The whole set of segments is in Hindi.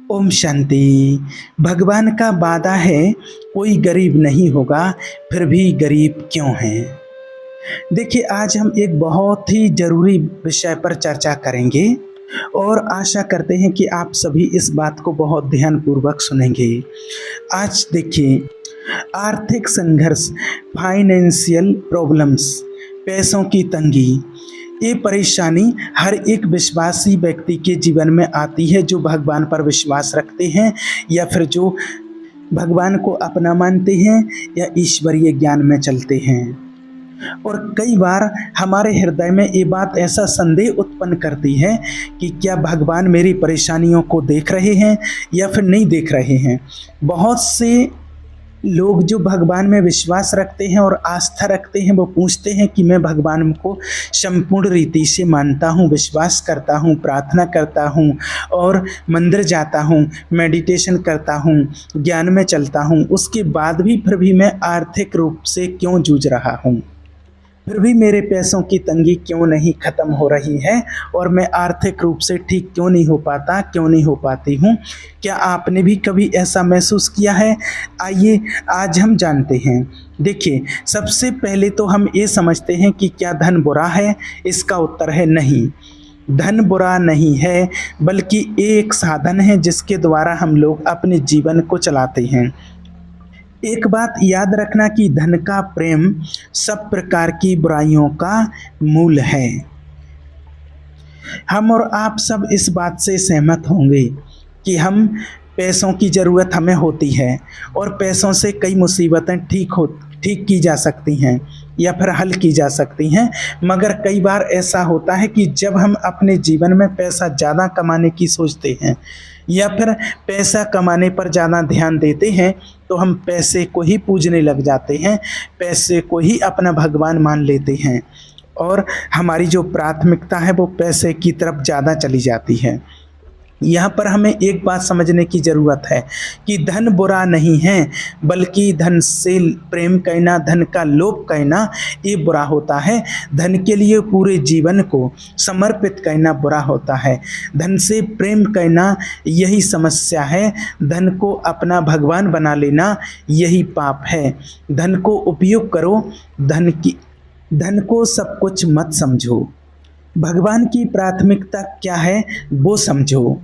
ओम शांति। भगवान का वादा है कोई गरीब नहीं होगा, फिर भी गरीब क्यों हैं। देखिए, आज हम एक बहुत ही ज़रूरी विषय पर चर्चा करेंगे और आशा करते हैं कि आप सभी इस बात को बहुत ध्यानपूर्वक सुनेंगे। आज देखिए, आर्थिक संघर्ष, फाइनेंशियल प्रॉब्लम्स, पैसों की तंगी, ये परेशानी हर एक विश्वासी व्यक्ति के जीवन में आती है जो भगवान पर विश्वास रखते हैं या फिर जो भगवान को अपना मानते हैं या ईश्वरीय ज्ञान में चलते हैं। और कई बार हमारे हृदय में ये बात ऐसा संदेह उत्पन्न करती है कि क्या भगवान मेरी परेशानियों को देख रहे हैं या फिर नहीं देख रहे हैं। बहुत से लोग जो भगवान में विश्वास रखते हैं और आस्था रखते हैं वो पूछते हैं कि मैं भगवान को संपूर्ण रीति से मानता हूँ, विश्वास करता हूँ, प्रार्थना करता हूँ और मंदिर जाता हूँ, मेडिटेशन करता हूँ, ज्ञान में चलता हूँ, उसके बाद भी फिर भी मैं आर्थिक रूप से क्यों जूझ रहा हूँ, फिर भी मेरे पैसों की तंगी क्यों नहीं ख़त्म हो रही है और मैं आर्थिक रूप से ठीक क्यों नहीं हो पाता, क्यों नहीं हो पाती हूँ। क्या आपने भी कभी ऐसा महसूस किया है? आइए आज हम जानते हैं। देखिए, सबसे पहले तो हम ये समझते हैं कि क्या धन बुरा है। इसका उत्तर है नहीं। धन बुरा नहीं है, बल्कि एक साधन है जिसके द्वारा हम लोग अपने जीवन को चलाते हैं। एक बात याद रखना कि धन का प्रेम सब प्रकार की बुराइयों का मूल है। हम और आप सब इस बात से सहमत होंगे कि हम पैसों की ज़रूरत हमें होती है और पैसों से कई मुसीबतें ठीक की जा सकती हैं या फिर हल की जा सकती हैं। मगर कई बार ऐसा होता है कि जब हम अपने जीवन में पैसा ज़्यादा कमाने की सोचते हैं या फिर पैसा कमाने पर ज़्यादा ध्यान देते हैं तो हम पैसे को ही पूजने लग जाते हैं, पैसे को ही अपना भगवान मान लेते हैं और हमारी जो प्राथमिकता है वो पैसे की तरफ ज़्यादा चली जाती है। यहाँ पर हमें एक बात समझने की ज़रूरत है कि धन बुरा नहीं है, बल्कि धन से प्रेम करना, धन का लोभ करना ये बुरा होता है। धन के लिए पूरे जीवन को समर्पित करना बुरा होता है। धन से प्रेम करना यही समस्या है। धन को अपना भगवान बना लेना यही पाप है। धन को उपयोग करो, धन को सब कुछ मत समझो। भगवान की प्राथमिकता क्या है वो समझो।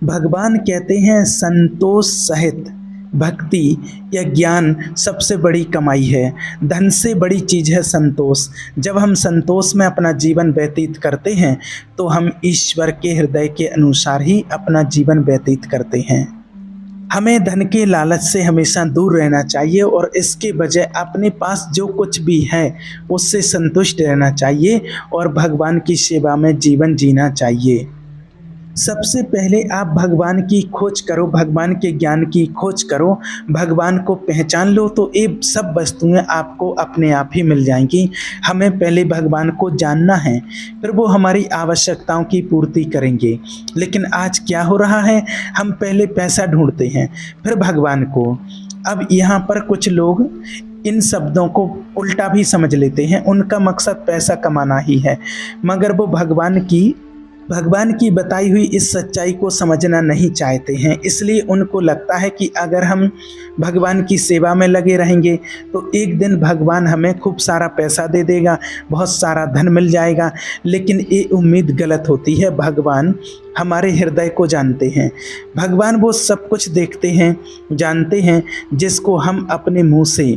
भगवान कहते हैं संतोष सहित भक्ति या ज्ञान सबसे बड़ी कमाई है। धन से बड़ी चीज़ है संतोष। जब हम संतोष में अपना जीवन व्यतीत करते हैं तो हम ईश्वर के हृदय के अनुसार ही अपना जीवन व्यतीत करते हैं। हमें धन के लालच से हमेशा दूर रहना चाहिए और इसके बजाय अपने पास जो कुछ भी है उससे संतुष्ट रहना चाहिए और भगवान की सेवा में जीवन जीना चाहिए। सबसे पहले आप भगवान की खोज करो, भगवान के ज्ञान की खोज करो, भगवान को पहचान लो तो ये सब वस्तुएं आपको अपने आप ही मिल जाएंगी। हमें पहले भगवान को जानना है, फिर वो हमारी आवश्यकताओं की पूर्ति करेंगे। लेकिन आज क्या हो रहा है, हम पहले पैसा ढूंढते हैं फिर भगवान को। अब यहाँ पर कुछ लोग इन शब्दों को उल्टा भी समझ लेते हैं। उनका मकसद पैसा कमाना ही है, मगर वो भगवान की बताई हुई इस सच्चाई को समझना नहीं चाहते हैं। इसलिए उनको लगता है कि अगर हम भगवान की सेवा में लगे रहेंगे तो एक दिन भगवान हमें खूब सारा पैसा दे देगा, बहुत सारा धन मिल जाएगा। लेकिन ये उम्मीद गलत होती है। भगवान हमारे हृदय को जानते हैं। भगवान वो सब कुछ देखते हैं, जानते हैं, जिसको हम अपने मुंह से,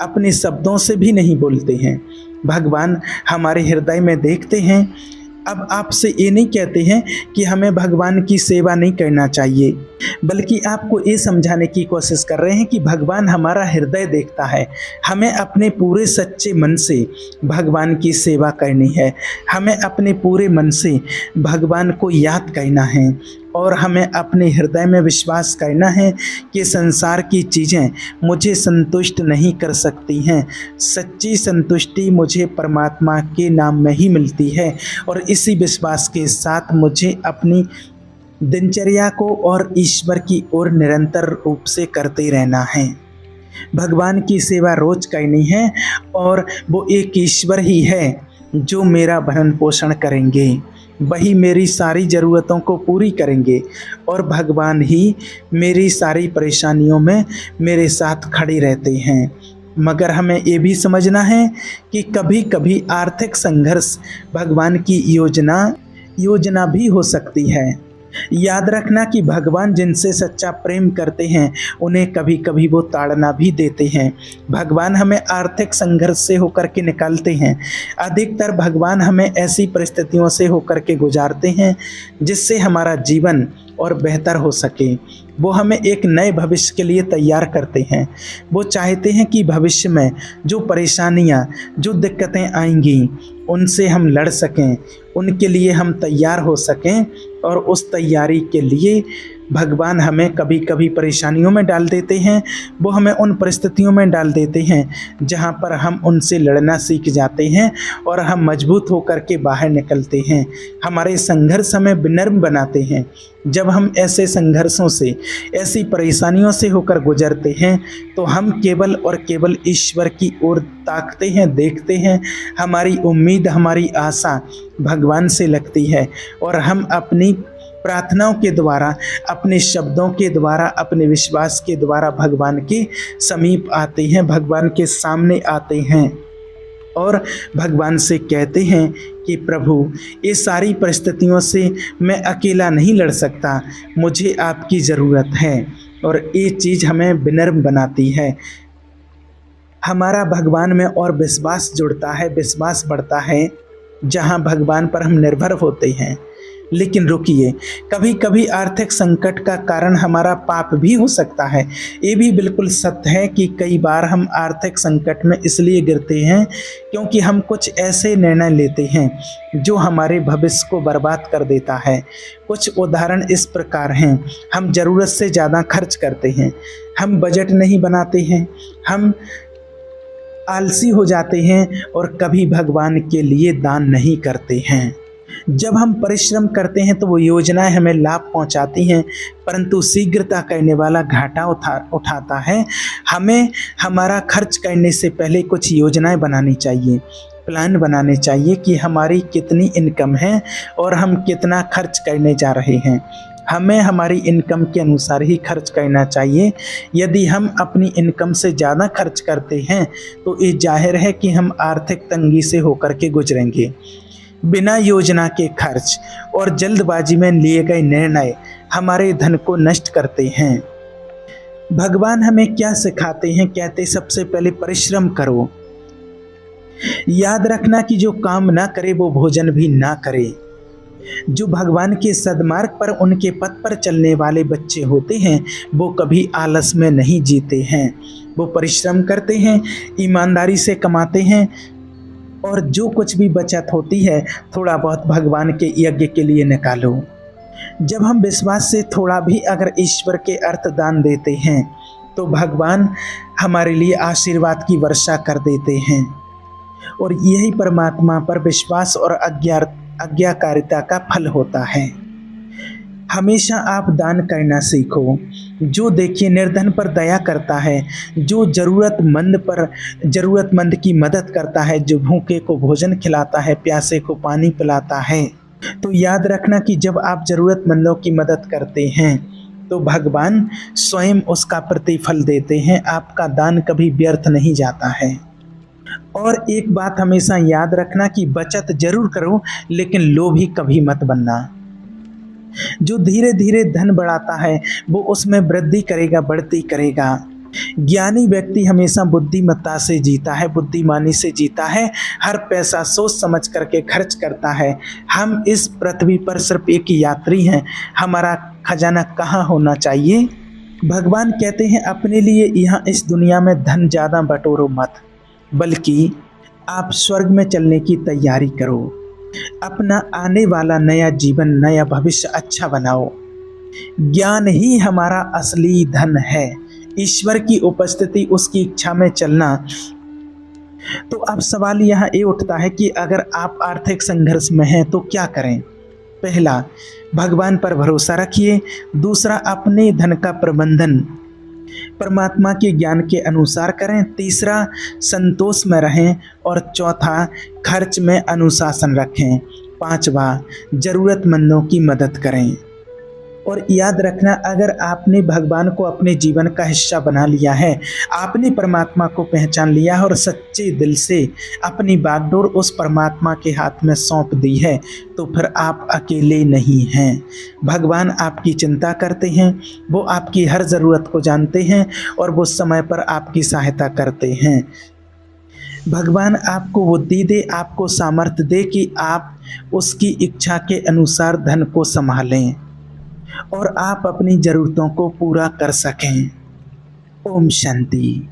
अपने शब्दों से भी नहीं बोलते हैं। भगवान हमारे हृदय में देखते हैं। अब आपसे ये नहीं कहते हैं कि हमें भगवान की सेवा नहीं करना चाहिए, बल्कि आपको ये समझाने की कोशिश कर रहे हैं कि भगवान हमारा हृदय देखता है। हमें अपने पूरे सच्चे मन से भगवान की सेवा करनी है। हमें अपने पूरे मन से भगवान को याद करना है और हमें अपने हृदय में विश्वास करना है कि संसार की चीज़ें मुझे संतुष्ट नहीं कर सकती हैं। सच्ची संतुष्टि मुझे परमात्मा के नाम में ही मिलती है और इसी विश्वास के साथ मुझे अपनी दिनचर्या को और ईश्वर की ओर निरंतर रूप से करते रहना है। भगवान की सेवा रोज करनी है और वो एक ईश्वर ही है जो मेरा भरण पोषण करेंगे। वही मेरी सारी ज़रूरतों को पूरी करेंगे और भगवान ही मेरी सारी परेशानियों में मेरे साथ खड़े रहते हैं। मगर हमें ये भी समझना है कि कभी कभी आर्थिक संघर्ष भगवान की योजना भी हो सकती है। याद रखना कि भगवान जिनसे सच्चा प्रेम करते हैं उन्हें कभी कभी वो ताड़ना भी देते हैं। भगवान हमें आर्थिक संघर्ष से होकर के निकालते हैं। अधिकतर भगवान हमें ऐसी परिस्थितियों से होकर के गुजारते हैं जिससे हमारा जीवन और बेहतर हो सके। वो हमें एक नए भविष्य के लिए तैयार करते हैं। वो चाहते हैं कि भविष्य में जो परेशानियां, जो दिक्कतें आएंगी उनसे हम लड़ सकें, उनके लिए हम तैयार हो सकें। और उस तैयारी के लिए भगवान हमें कभी कभी परेशानियों में डाल देते हैं। वो हमें उन परिस्थितियों में डाल देते हैं जहाँ पर हम उनसे लड़ना सीख जाते हैं और हम मजबूत होकर के बाहर निकलते हैं। हमारे संघर्ष हमें विनम्र बनाते हैं। जब हम ऐसे संघर्षों से, ऐसी परेशानियों से होकर गुजरते हैं तो हम केवल और केवल ईश्वर की ओर ताकते हैं, देखते हैं। हमारी उम्मीद, हमारी आशा भगवान से लगती है और हम अपनी प्रार्थनाओं के द्वारा, अपने शब्दों के द्वारा, अपने विश्वास के द्वारा भगवान के समीप आते हैं, भगवान के सामने आते हैं और भगवान से कहते हैं कि प्रभु, ये सारी परिस्थितियों से मैं अकेला नहीं लड़ सकता, मुझे आपकी ज़रूरत है। और ये चीज़ हमें विनम्र बनाती है। हमारा भगवान में और विश्वास जुड़ता है, विश्वास बढ़ता है जहाँ भगवान पर हम निर्भर होते हैं। लेकिन रुकिए, कभी कभी आर्थिक संकट का कारण हमारा पाप भी हो सकता है। ये भी बिल्कुल सत्य है कि कई बार हम आर्थिक संकट में इसलिए गिरते हैं क्योंकि हम कुछ ऐसे निर्णय लेते हैं जो हमारे भविष्य को बर्बाद कर देता है। कुछ उदाहरण इस प्रकार हैं। हम ज़रूरत से ज़्यादा खर्च करते हैं, हम बजट नहीं बनाते हैं, हम आलसी हो जाते हैं और कभी भगवान के लिए दान नहीं करते हैं। जब हम परिश्रम करते हैं तो वो योजनाएं हमें लाभ पहुंचाती हैं, परंतु शीघ्रता करने वाला घाटा उठाता है। हमें हमारा खर्च करने से पहले कुछ योजनाएं बनानी चाहिए, प्लान बनाने चाहिए कि हमारी कितनी इनकम है और हम कितना खर्च करने जा रहे हैं। हमें हमारी इनकम के अनुसार ही खर्च करना चाहिए। यदि हम अपनी इनकम से ज़्यादा खर्च करते हैं तो ये जाहिर है कि हम आर्थिक तंगी से होकर के गुजरेंगे। बिना योजना के खर्च और जल्दबाजी में लिए गए निर्णय हमारे धन को नष्ट करते हैं। भगवान हमें क्या सिखाते हैं? कहते सबसे पहले परिश्रम करो। याद रखना कि जो काम ना करे वो भोजन भी ना करे। जो भगवान के सद्मार्ग पर, उनके पथ पर चलने वाले बच्चे होते हैं वो कभी आलस में नहीं जीते हैं। वो परिश्रम करते हैं, ईमानदारी से कमाते हैं और जो कुछ भी बचत होती है थोड़ा बहुत भगवान के यज्ञ के लिए निकालो। जब हम विश्वास से थोड़ा भी अगर ईश्वर के अर्थ दान देते हैं तो भगवान हमारे लिए आशीर्वाद की वर्षा कर देते हैं और यही परमात्मा पर विश्वास और आज्ञाकारिता का फल होता है। हमेशा आप दान करना सीखो। जो देखिए निर्धन पर दया करता है, जो ज़रूरतमंद की मदद करता है, जो भूखे को भोजन खिलाता है, प्यासे को पानी पिलाता है, तो याद रखना कि जब आप ज़रूरतमंदों की मदद करते हैं तो भगवान स्वयं उसका प्रतिफल देते हैं। आपका दान कभी व्यर्थ नहीं जाता है। और एक बात हमेशा याद रखना कि बचत जरूर करो लेकिन लोभी कभी मत बनना। जो धीरे धीरे धन बढ़ाता है वो उसमें वृद्धि करेगा, बढ़ती करेगा। ज्ञानी व्यक्ति हमेशा बुद्धिमत्ता से जीता है, बुद्धिमानी से जीता है। हर पैसा सोच समझ करके खर्च करता है। हम इस पृथ्वी पर सिर्फ एक यात्री हैं। हमारा खजाना कहाँ होना चाहिए? भगवान कहते हैं अपने लिए यहाँ इस दुनिया में धन ज़्यादा बटोरो मत, बल्कि आप स्वर्ग में चलने की तैयारी करो। अपना आने वाला नया जीवन, नया भविष्य अच्छा बनाओ। ज्ञान ही हमारा असली धन है। ईश्वर की उपस्थिति, उसकी इच्छा में चलना। तो अब सवाल यहाँ ये उठता है कि अगर आप आर्थिक संघर्ष में हैं तो क्या करें? पहला, भगवान पर भरोसा रखिए। दूसरा, अपने धन का प्रबंधन परमात्मा के ज्ञान के अनुसार करें। तीसरा, संतोष में रहें। और चौथा, खर्च में अनुशासन रखें। पांचवा, ज़रूरतमंदों की मदद करें। और याद रखना, अगर आपने भगवान को अपने जीवन का हिस्सा बना लिया है, आपने परमात्मा को पहचान लिया है और सच्चे दिल से अपनी बागडोर उस परमात्मा के हाथ में सौंप दी है, तो फिर आप अकेले नहीं हैं। भगवान आपकी चिंता करते हैं, वो आपकी हर ज़रूरत को जानते हैं और वो समय पर आपकी सहायता करते हैं। भगवान आपको बुद्धि दे, आपको सामर्थ्य दे कि आप उसकी इच्छा के अनुसार धन को संभालें और आप अपनी ज़रूरतों को पूरा कर सकें। ओम शांति।